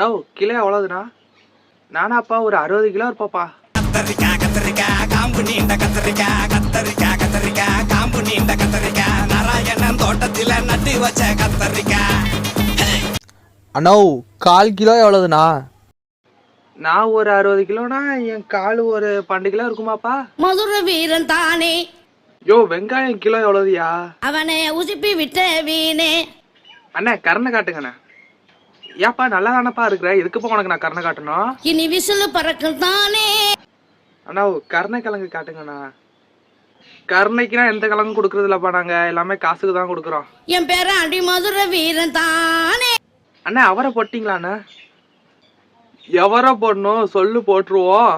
No kilo எவ்வளவுண்ணா? நானாப்பா ஒரு 60 kilo இருப்பாப்பா. கத்தரிக்காய் கத்தரிக்காய் காம்பு நீண்ட கத்தரிக்காய் கத்தரிக்காய் கத்தரிக்காய் காம்பு நீண்ட கத்தரிக்காய் நாராயணன் தோட்டத்தில நட்டு வச்ச கத்தரிக்காய். அண்ணா 1/4 கிலோ எவ்வளவுண்ணா? நான் ஒரு 60 கிலோனா என் கால் ஒரு 12 கிலோ இருக்குமாப்பா. மதுர வீரன் தானே யோ வெங்காயம் கிலோ எவ்வளவுயா? அவனை உசுப்பி விட்ட வீணே. அண்ணே கருணை காட்டுங்கண்ணே. ஏப்பா நல்லா தானப்பா இருக்கிற, இதுக்குப்பா உனக்கு நான் கருணை காட்டணும்? இனி விசிலு பறக்கும் தானே. அண்ணா கருணை கிழங்கு காட்டுங்கண்ணா. கருணைக்குனா எந்த கிழங்கும் கொடுக்கறது இல்லப்பா, நாங்க எல்லாமே காசுக்கு தான் கொடுக்குறோம். என் பேர அடி மதுர வீரன் தானே. அண்ணா அவரை போட்டீங்களாண்ணா? எவரை போடணும் சொல்லு, போட்டுருவோம்.